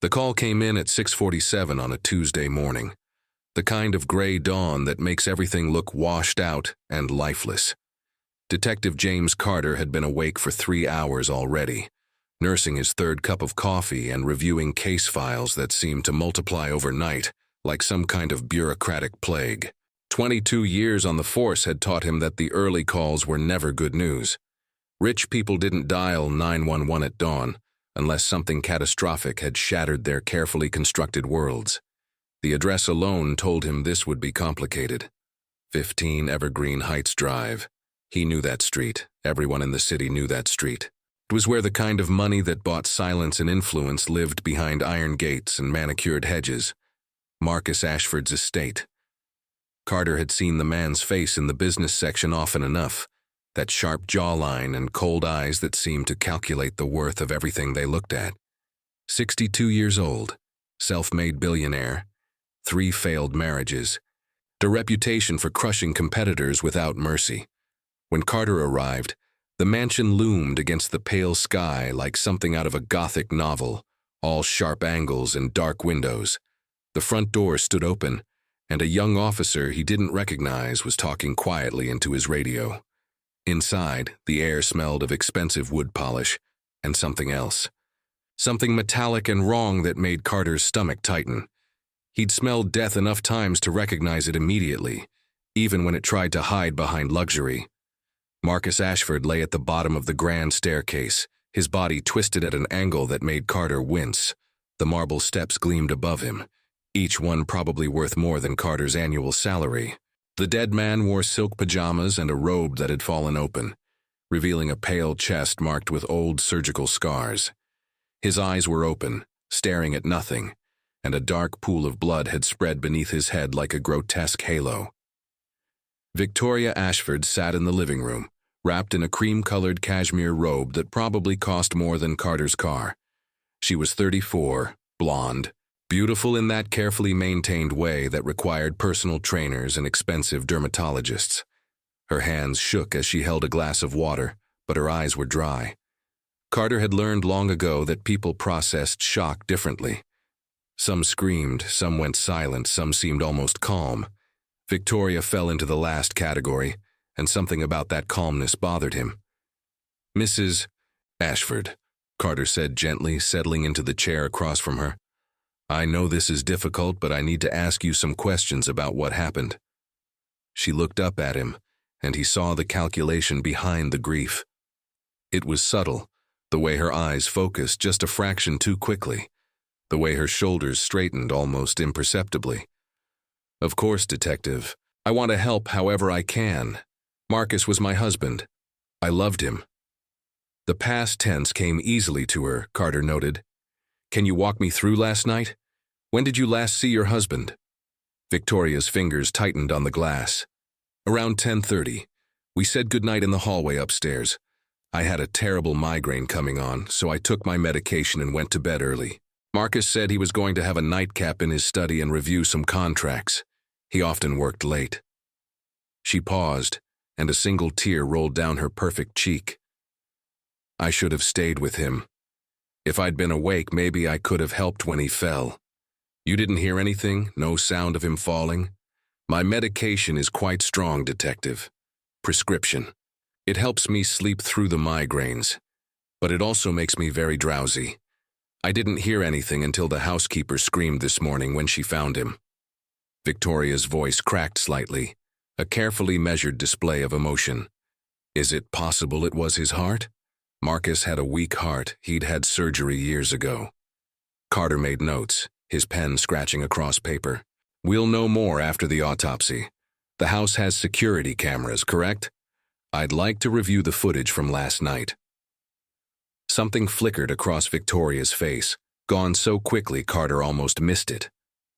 The call came in at 6:47 on a Tuesday morning, the kind of gray dawn that makes everything look washed out and lifeless. Detective James Carter had been awake for 3 hours already, nursing his third cup of coffee and reviewing case files that seemed to multiply overnight like some kind of bureaucratic plague. 22 years on the force had taught him that the early calls were never good news. Rich people didn't dial 911 at dawn unless something catastrophic had shattered their carefully constructed worlds. The address alone told him this would be complicated. 15 Evergreen Heights Drive. He knew that street. Everyone in the city knew that street. It was where the kind of money that bought silence and influence lived behind iron gates and manicured hedges. Marcus Ashford's estate. Carter had seen the man's face in the business section often enough, that sharp jawline and cold eyes that seemed to calculate the worth of everything they looked at. 62 years old, self-made billionaire, 3 failed marriages, a reputation for crushing competitors without mercy. When Carter arrived, the mansion loomed against the pale sky like something out of a Gothic novel, all sharp angles and dark windows. The front door stood open, and a young officer he didn't recognize was talking quietly into his radio. Inside, the air smelled of expensive wood polish and something else. Something metallic and wrong that made Carter's stomach tighten. He'd smelled death enough times to recognize it immediately, even when it tried to hide behind luxury. Marcus Ashford lay at the bottom of the grand staircase, his body twisted at an angle that made Carter wince. The marble steps gleamed above him, each one probably worth more than Carter's annual salary. The dead man wore silk pajamas and a robe that had fallen open, revealing a pale chest marked with old surgical scars. His eyes were open, staring at nothing, and a dark pool of blood had spread beneath his head like a grotesque halo. Victoria Ashford sat in the living room, wrapped in a cream-colored cashmere robe that probably cost more than Carter's car. She was 34, blonde, beautiful in that carefully maintained way that required personal trainers and expensive dermatologists. Her hands shook as she held a glass of water, but her eyes were dry. Carter had learned long ago that people processed shock differently. Some screamed, some went silent, some seemed almost calm. Victoria fell into the last category, and something about that calmness bothered him. "Mrs. Ashford," Carter said gently, settling into the chair across from her. "I know this is difficult, but I need to ask you some questions about what happened." She looked up at him, and he saw the calculation behind the grief. It was subtle, the way her eyes focused just a fraction too quickly, the way her shoulders straightened almost imperceptibly. "Of course, Detective. I want to help however I can. Marcus was my husband. I loved him." The past tense came easily to her, Carter noted. "Can you walk me through last night? When did you last see your husband?" Victoria's fingers tightened on the glass. "Around 10:30. We said goodnight in the hallway upstairs. I had a terrible migraine coming on, so I took my medication and went to bed early. Marcus said he was going to have a nightcap in his study and review some contracts. He often worked late." She paused, and a single tear rolled down her perfect cheek. "I should have stayed with him. If I'd been awake, maybe I could have helped when he fell. You didn't hear anything? No sound of him falling? My medication is quite strong, Detective. Prescription. It helps me sleep through the migraines, but it also makes me very drowsy. I didn't hear anything until the housekeeper screamed this morning when she found him." Victoria's voice cracked slightly, a carefully measured display of emotion. "Is it possible it was his heart? Marcus had a weak heart. He'd had surgery years ago." Carter made notes, his pen scratching across paper. "We'll know more after the autopsy. The house has security cameras, correct? I'd like to review the footage from last night." Something flickered across Victoria's face, gone so quickly Carter almost missed it.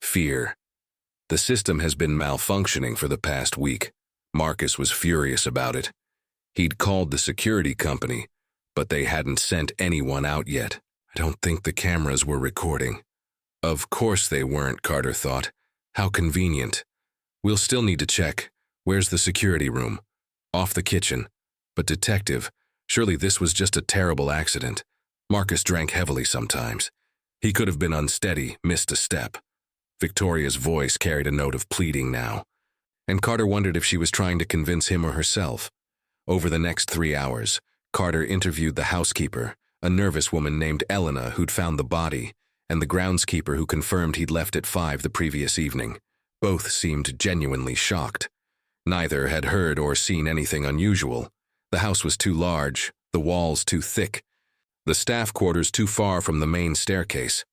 Fear. The system has been malfunctioning for the past week. Marcus was furious about it. He'd called the security company, but they hadn't sent anyone out yet. "I don't think the cameras were recording." Of course they weren't, Carter thought. How convenient. "We'll still need to check. Where's the security room?" "Off the kitchen." "But Detective, surely this was just a terrible accident. Marcus drank heavily sometimes. He could have been unsteady, missed a step. Victoria's voice carried a note of pleading now, and Carter wondered if she was trying to convince him or herself. Over the next 3 hours, Carter interviewed the housekeeper, a nervous woman named Elena who'd found the body, and the groundskeeper who confirmed he'd left at 5 the previous evening. Both seemed genuinely shocked. Neither had heard or seen anything unusual. The house was too large, the walls too thick, the staff quarters too far from the main staircase.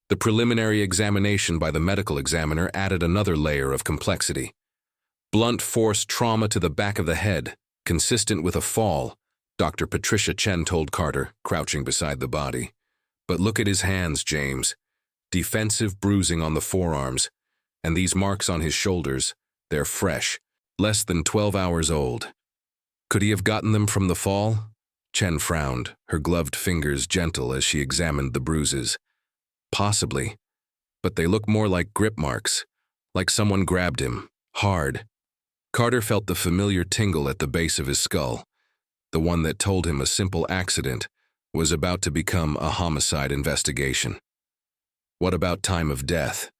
The preliminary examination by the medical examiner added another layer of complexity. Blunt force trauma to the back of the head, consistent with a fall, Dr. Patricia Chen told Carter, crouching beside the body. But look at his hands, James. Defensive bruising on the forearms, and these marks on his shoulders, they're fresh, less than 12 hours old. Could he have gotten them from the fall? Chen frowned, her gloved fingers gentle as she examined the bruises. Possibly, but they look more like grip marks, like someone grabbed him, hard. Carter felt the familiar tingle at the base of his skull, the one that told him a simple accident was about to become a homicide investigation. What about time of death?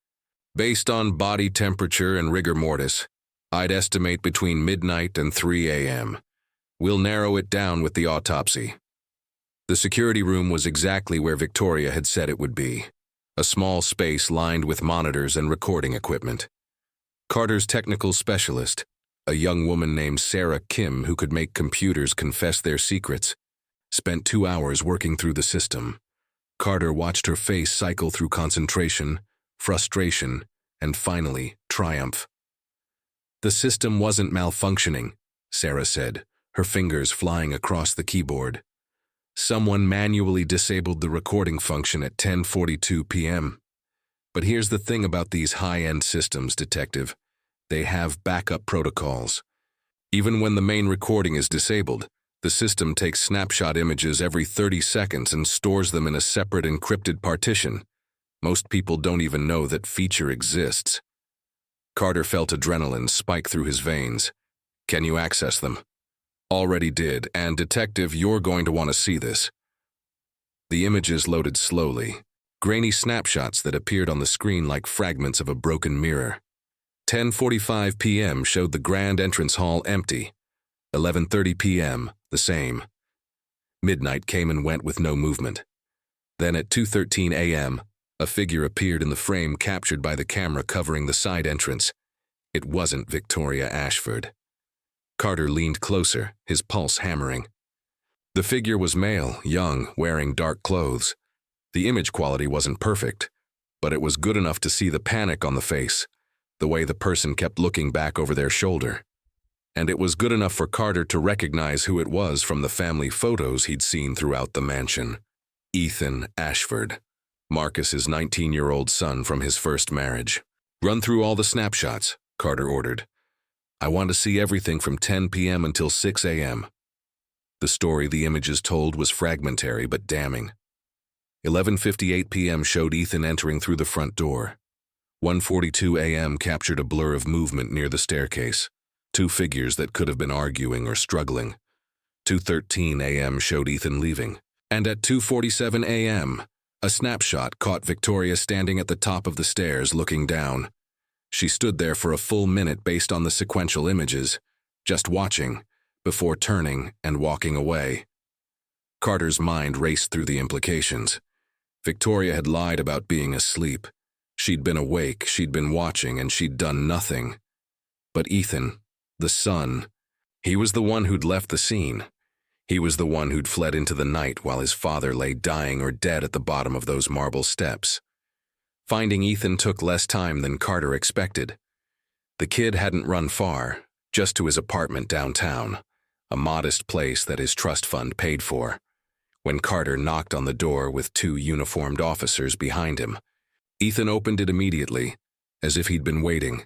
Based on body temperature and rigor mortis, I'd estimate between midnight and 3 a.m. We'll narrow it down with the autopsy. The security room was exactly where Victoria had said it would be, a small space lined with monitors and recording equipment. Carter's technical specialist, a young woman named Sarah Kim who could make computers confess their secrets, spent 2 hours working through the system. Carter watched her face cycle through concentration, frustration, and finally, triumph. The system wasn't malfunctioning, Sarah said, her fingers flying across the keyboard. Someone manually disabled the recording function at 10:42 p.m. But here's the thing about these high-end systems, Detective. They have backup protocols. Even when the main recording is disabled, the system takes snapshot images every 30 seconds and stores them in a separate encrypted partition. Most people don't even know that feature exists. Carter felt adrenaline spike through his veins. Can you access them? Already did, and Detective, you're going to want to see this. The images loaded slowly, grainy snapshots that appeared on the screen like fragments of a broken mirror. 10:45 p.m. showed the grand entrance hall empty. 11:30 p.m., the same. Midnight came and went with no movement. Then at 2:13 a.m., a figure appeared in the frame captured by the camera covering the side entrance. It wasn't Victoria Ashford. Carter leaned closer, his pulse hammering. The figure was male, young, wearing dark clothes. The image quality wasn't perfect, but it was good enough to see the panic on the face, the way the person kept looking back over their shoulder. And it was good enough for Carter to recognize who it was from the family photos he'd seen throughout the mansion. Ethan Ashford, Marcus's 19-year-old son from his first marriage. Run through all the snapshots, Carter ordered. I want to see everything from 10 p.m. until 6 a.m. The story the images told was fragmentary but damning. 11:58 p.m. showed Ethan entering through the front door. 1:42 a.m. captured a blur of movement near the staircase, two figures that could have been arguing or struggling. 2:13 a.m. showed Ethan leaving, and at 2:47 a.m., a snapshot caught Victoria standing at the top of the stairs looking down. She stood there for a full minute based on the sequential images, just watching, before turning and walking away. Carter's mind raced through the implications. Victoria had lied about being asleep. She'd been awake, she'd been watching, and she'd done nothing. But Ethan, the son, he was the one who'd left the scene. He was the one who'd fled into the night while his father lay dying or dead at the bottom of those marble steps. Finding Ethan took less time than Carter expected. The kid hadn't run far, just to his apartment downtown, a modest place that his trust fund paid for. When Carter knocked on the door with two uniformed officers behind him, Ethan opened it immediately, as if he'd been waiting.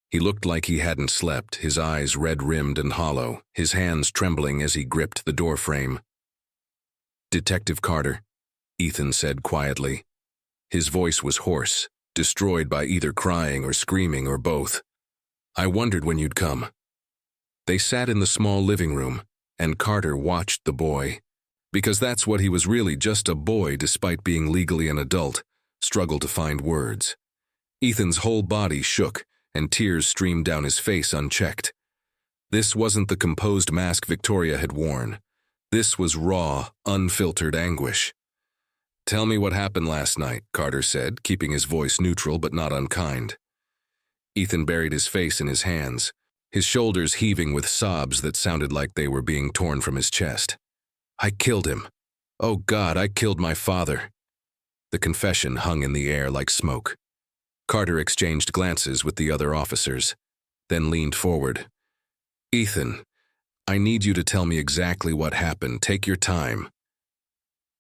He looked like he hadn't slept, his eyes red-rimmed and hollow, his hands trembling as he gripped the doorframe. "Detective Carter," Ethan said quietly. His voice was hoarse, destroyed by either crying or screaming or both. "I wondered when you'd come." They sat in the small living room, and Carter watched the boy. Because that's what he was really, just a boy despite being legally an adult, struggled to find words. Ethan's whole body shook, and tears streamed down his face unchecked. This wasn't the composed mask Victoria had worn. This was raw, unfiltered anguish. "Tell me what happened last night," Carter said, keeping his voice neutral but not unkind. Ethan buried his face in his hands, his shoulders heaving with sobs that sounded like they were being torn from his chest. "I killed him. Oh God, I killed my father." The confession hung in the air like smoke. Carter exchanged glances with the other officers, then leaned forward. "Ethan, I need you to tell me exactly what happened. Take your time."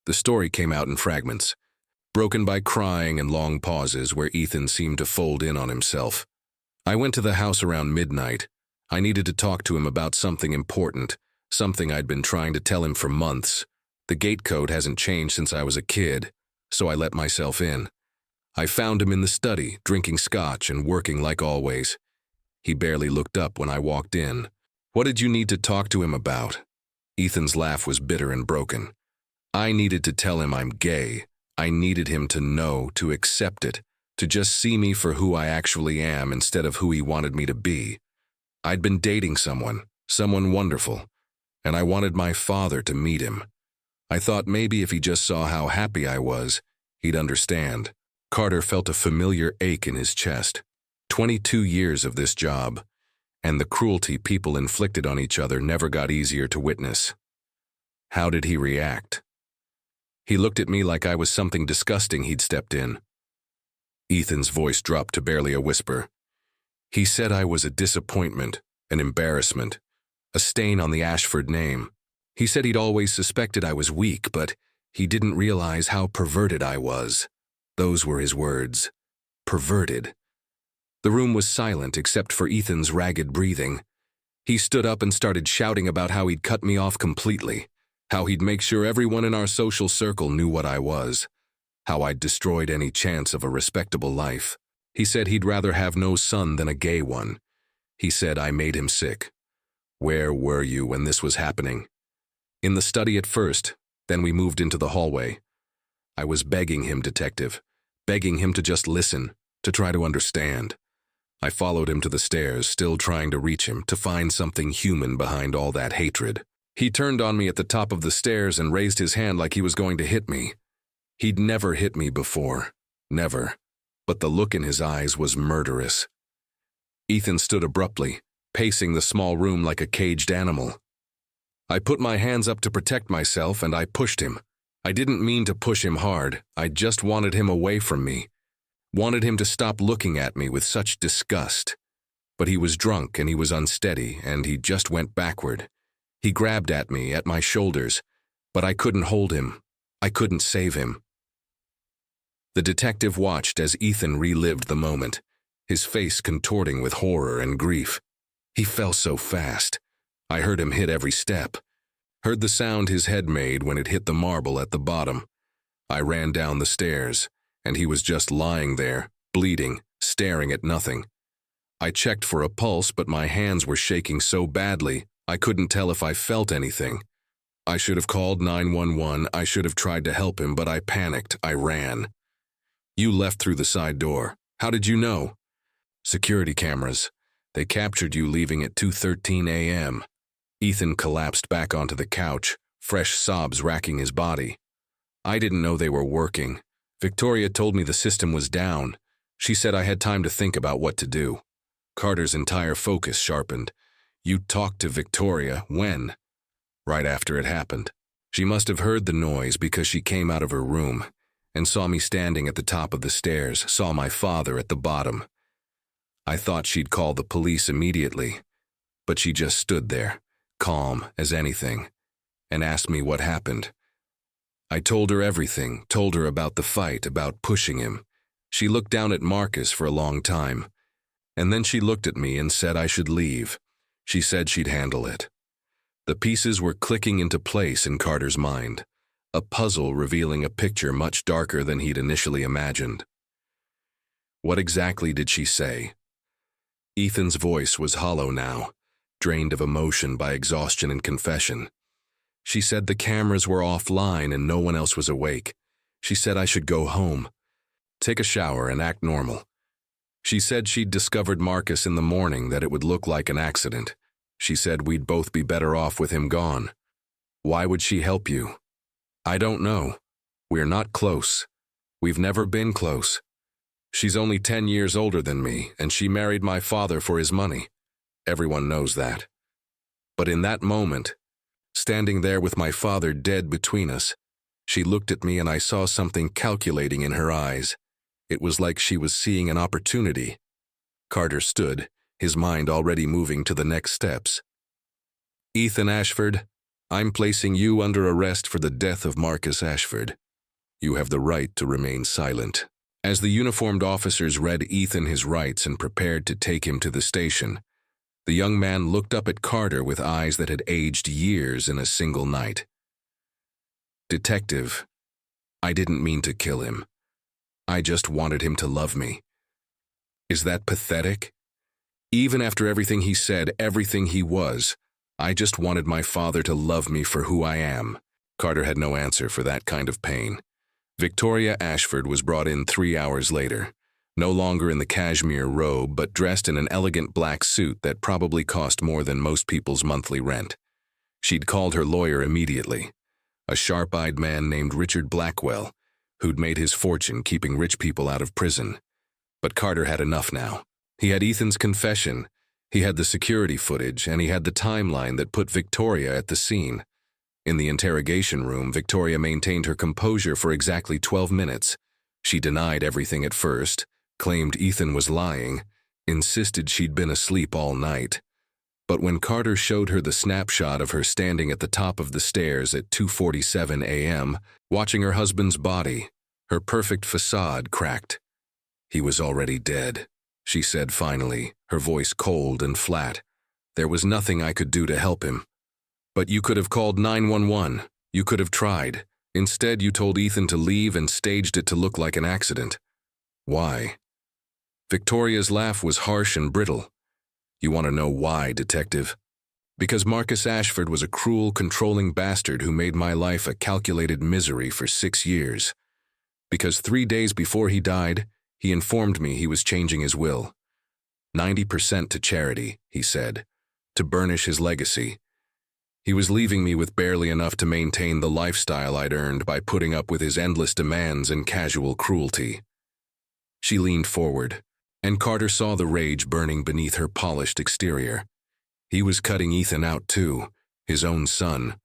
The story came out in fragments, broken by crying and long pauses where Ethan seemed to fold in on himself. "I went to the house around midnight. I needed to talk to him about something important, something I'd been trying to tell him for months. The gate code hasn't changed since I was a kid, so I let myself in. I found him in the study, drinking scotch and working like always. He barely looked up when I walked in. What did you need to talk to him about?" Ethan's laugh was bitter and broken. "I needed to tell him I'm gay. I needed him to know, to accept it, to just see me for who I actually am instead of who he wanted me to be. I'd been dating someone wonderful, and I wanted my father to meet him. I thought maybe if he just saw how happy I was, he'd understand." Carter felt a familiar ache in his chest. 22 years of this job, and the cruelty people inflicted on each other never got easier to witness. How did he react? He looked at me like I was something disgusting he'd stepped in. Ethan's voice dropped to barely a whisper. He said I was a disappointment, an embarrassment, a stain on the Ashford name. He said he'd always suspected I was weak, but he didn't realize how perverted I was. Those were his words. Perverted. The room was silent except for Ethan's ragged breathing. He stood up and started shouting about how he'd cut me off completely, how he'd make sure everyone in our social circle knew what I was, how I'd destroyed any chance of a respectable life. He said he'd rather have no son than a gay one. He said I made him sick. Where were you when this was happening? In the study at first, then we moved into the hallway. I was begging him, detective, begging him to just listen, to try to understand. I followed him to the stairs, still trying to reach him, to find something human behind all that hatred. He turned on me at the top of the stairs and raised his hand like he was going to hit me. He'd never hit me before, never, but the look in his eyes was murderous. Ethan stood abruptly, pacing the small room like a caged animal. I put my hands up to protect myself and I pushed him. I didn't mean to push him hard, I just wanted him away from me. Wanted him to stop looking at me with such disgust. But he was drunk and he was unsteady and he just went backward. He grabbed at me, at my shoulders, but I couldn't hold him. I couldn't save him. The detective watched as Ethan relived the moment, his face contorting with horror and grief. He fell so fast. I heard him hit every step. Heard the sound his head made when it hit the marble at the bottom. I ran down the stairs, and he was just lying there, bleeding, staring at nothing. I checked for a pulse, but my hands were shaking so badly, I couldn't tell if I felt anything. I should have called 911, I should have tried to help him, but I panicked, I ran. You left through the side door. How did you know? Security cameras. They captured you leaving at 2:13 a.m. Ethan collapsed back onto the couch, fresh sobs racking his body. I didn't know they were working. Victoria told me the system was down. She said I had time to think about what to do. Carter's entire focus sharpened. You talked to Victoria when? Right after it happened. She must have heard the noise because she came out of her room and saw me standing at the top of the stairs, saw my father at the bottom. I thought she'd call the police immediately, but she just stood there, calm as anything, and asked me what happened. I told her everything, told her about the fight, about pushing him. She looked down at Marcus for a long time, and then she looked at me and said I should leave. She said she'd handle it. The pieces were clicking into place in Carter's mind, a puzzle revealing a picture much darker than he'd initially imagined. What exactly did she say? Ethan's voice was hollow now, drained of emotion by exhaustion and confession. She said the cameras were offline and no one else was awake. She said I should go home. Take a shower and act normal. She said she'd discovered Marcus in the morning, that it would look like an accident. She said we'd both be better off with him gone. Why would she help you? I don't know. We're not close. We've never been close. She's only 10 years older than me, and she married my father for his money. Everyone knows that. But in that moment, standing there with my father dead between us, she looked at me and I saw something calculating in her eyes. It was like she was seeing an opportunity. Carter stood, his mind already moving to the next steps. Ethan Ashford, I'm placing you under arrest for the death of Marcus Ashford. You have the right to remain silent. As the uniformed officers read Ethan his rights and prepared to take him to the station, the young man looked up at Carter with eyes that had aged years in a single night. Detective, I didn't mean to kill him. I just wanted him to love me. Is that pathetic? Even after everything he said, everything he was, I just wanted my father to love me for who I am. Carter had no answer for that kind of pain. Victoria Ashford was brought in 3 hours later, no longer in the cashmere robe, but dressed in an elegant black suit that probably cost more than most people's monthly rent. She'd called her lawyer immediately, a sharp-eyed man named Richard Blackwell, who'd made his fortune keeping rich people out of prison. But Carter had enough now. He had Ethan's confession, he had the security footage, and he had the timeline that put Victoria at the scene. In the interrogation room, Victoria maintained her composure for exactly 12 minutes. She denied everything at first, claimed Ethan was lying, insisted she'd been asleep all night. But when Carter showed her the snapshot of her standing at the top of the stairs at 2:47 a.m., watching her husband's body, her perfect facade cracked. He was already dead, she said finally, her voice cold and flat. There was nothing I could do to help him. But you could have called 911. You could have tried. Instead, you told Ethan to leave and staged it to look like an accident. Why? Victoria's laugh was harsh and brittle. You want to know why, detective? Because Marcus Ashford was a cruel, controlling bastard who made my life a calculated misery for 6 years. Because 3 days before he died, he informed me he was changing his will. 90% to charity, he said, to burnish his legacy. He was leaving me with barely enough to maintain the lifestyle I'd earned by putting up with his endless demands and casual cruelty. She leaned forward, and Carter saw the rage burning beneath her polished exterior. He was cutting Ethan out too, his own son,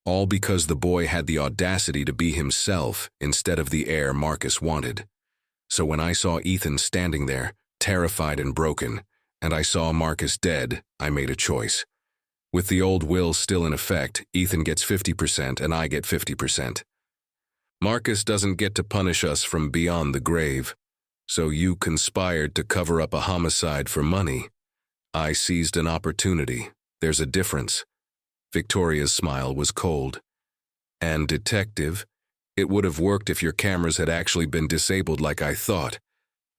all because the boy had the audacity to be himself instead of the heir Marcus wanted. So when I saw Ethan standing there, terrified and broken, and I saw Marcus dead, I made a choice. With the old will still in effect, Ethan gets 50% and I get 50%. Marcus doesn't get to punish us from beyond the grave. So you conspired to cover up a homicide for money. I seized an opportunity. There's a difference. Victoria's smile was cold. And detective, it would have worked if your cameras had actually been disabled like I thought.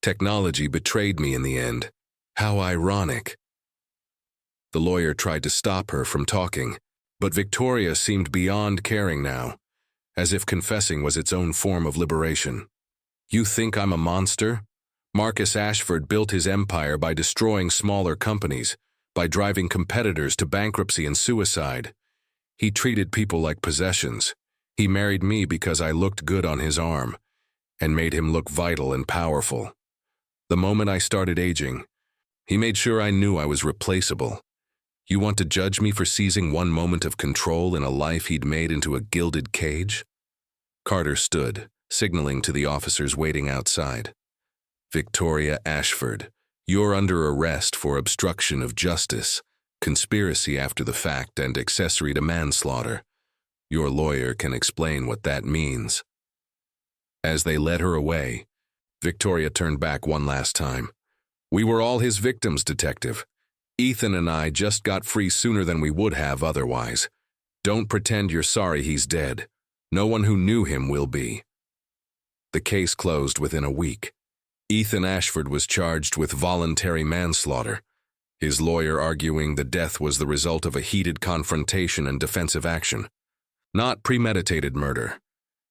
Technology betrayed me in the end. How ironic. The lawyer tried to stop her from talking, but Victoria seemed beyond caring now, as if confessing was its own form of liberation. You think I'm a monster? Marcus Ashford built his empire by destroying smaller companies, by driving competitors to bankruptcy and suicide. He treated people like possessions. He married me because I looked good on his arm, and made him look vital and powerful. The moment I started aging, he made sure I knew I was replaceable. You want to judge me for seizing one moment of control in a life he'd made into a gilded cage? Carter stood, signaling to the officers waiting outside. Victoria Ashford, you're under arrest for obstruction of justice, conspiracy after the fact, and accessory to manslaughter. Your lawyer can explain what that means. As they led her away, Victoria turned back one last time. We were all his victims, detective. Ethan and I just got free sooner than we would have otherwise. Don't pretend you're sorry he's dead. No one who knew him will be. The case closed within a week. Ethan Ashford was charged with voluntary manslaughter, his lawyer arguing the death was the result of a heated confrontation and defensive action, not premeditated murder.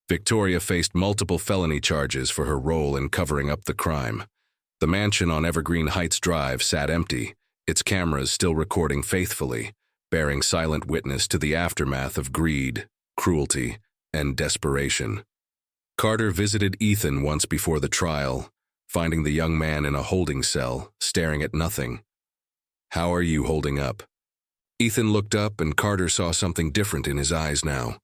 Victoria faced multiple felony charges for her role in covering up the crime. The mansion on Evergreen Heights Drive sat empty, its cameras still recording faithfully, bearing silent witness to the aftermath of greed, cruelty, and desperation. Carter visited Ethan once before the trial, finding the young man in a holding cell, staring at nothing. "How are you holding up?" Ethan looked up and Carter saw something different in his eyes now.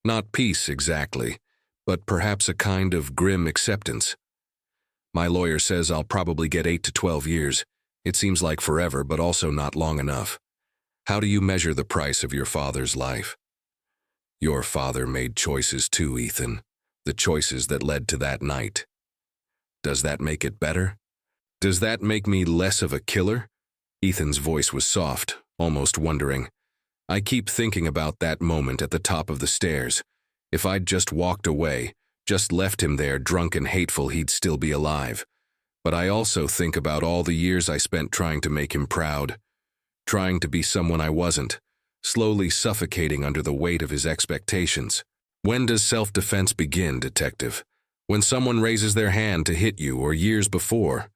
Not peace exactly, but perhaps a kind of grim acceptance. "My lawyer says I'll probably get 8 to 12 years. It seems like forever, but also not long enough. How do you measure the price of your father's life?" "Your father made choices too, Ethan. The choices that led to that night. Does that make it better? Does that make me less of a killer?" Ethan's voice was soft, almost wondering. "I keep thinking about that moment at the top of the stairs. If I'd just walked away, just left him there drunk and hateful, he'd still be alive. But I also think about all the years I spent trying to make him proud, trying to be someone I wasn't, slowly suffocating under the weight of his expectations. When does self-defense begin, detective? When someone raises their hand to hit you, or years before?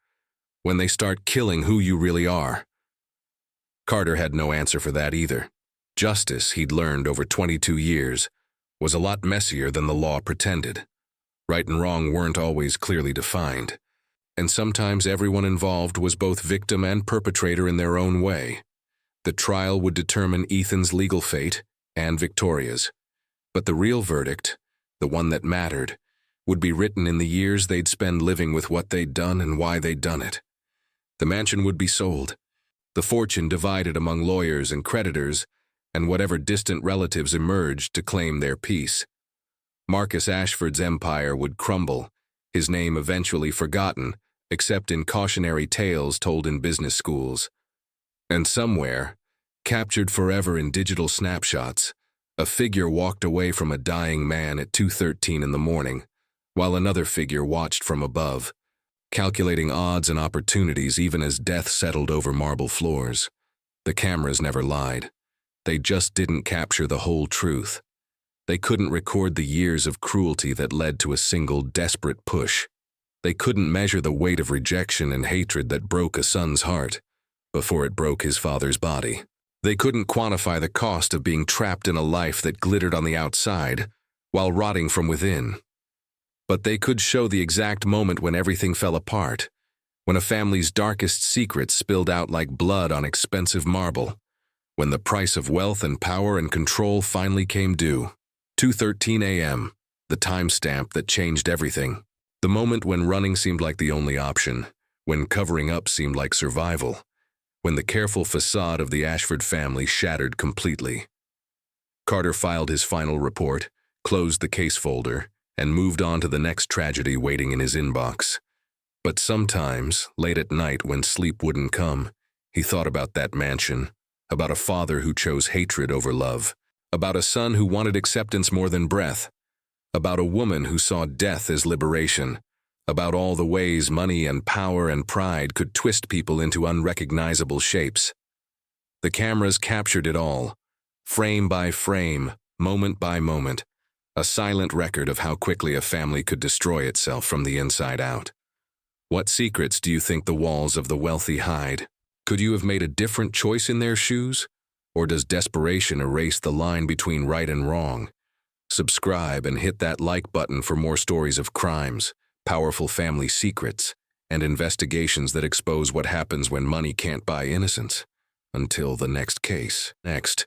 When they start killing who you really are?" Carter had no answer for that either. Justice, he'd learned over 22 years, was a lot messier than the law pretended. Right and wrong weren't always clearly defined, and sometimes everyone involved was both victim and perpetrator in their own way. The trial would determine Ethan's legal fate and Victoria's, but the real verdict, the one that mattered, would be written in the years they'd spend living with what they'd done and why they'd done it. The mansion would be sold, the fortune divided among lawyers and creditors, and whatever distant relatives emerged to claim their piece. Marcus Ashford's empire would crumble, his name eventually forgotten, except in cautionary tales told in business schools. And somewhere, captured forever in digital snapshots, a figure walked away from a dying man at 2:13 in the morning, while another figure watched from above, calculating odds and opportunities even as death settled over marble floors. The cameras never lied. They just didn't capture the whole truth. They couldn't record the years of cruelty that led to a single desperate push. They couldn't measure the weight of rejection and hatred that broke a son's heart before it broke his father's body. They couldn't quantify the cost of being trapped in a life that glittered on the outside while rotting from within. But they could show the exact moment when everything fell apart, when a family's darkest secrets spilled out like blood on expensive marble, when the price of wealth and power and control finally came due. 2:13 a.m., the timestamp that changed everything. The moment when running seemed like the only option, when covering up seemed like survival, when the careful facade of the Ashford family shattered completely. Carter filed his final report, closed the case folder, and moved on to the next tragedy waiting in his inbox. But sometimes, late at night when sleep wouldn't come, he thought about that mansion, about a father who chose hatred over love, about a son who wanted acceptance more than breath, about a woman who saw death as liberation, about all the ways money and power and pride could twist people into unrecognizable shapes. The cameras captured it all, frame by frame, moment by moment, a silent record of how quickly a family could destroy itself from the inside out. What secrets do you think the walls of the wealthy hide? Could you have made a different choice in their shoes? Or does desperation erase the line between right and wrong? Subscribe and hit that like button for more stories of crimes, powerful family secrets, and investigations that expose what happens when money can't buy innocence. Until the next case. Next.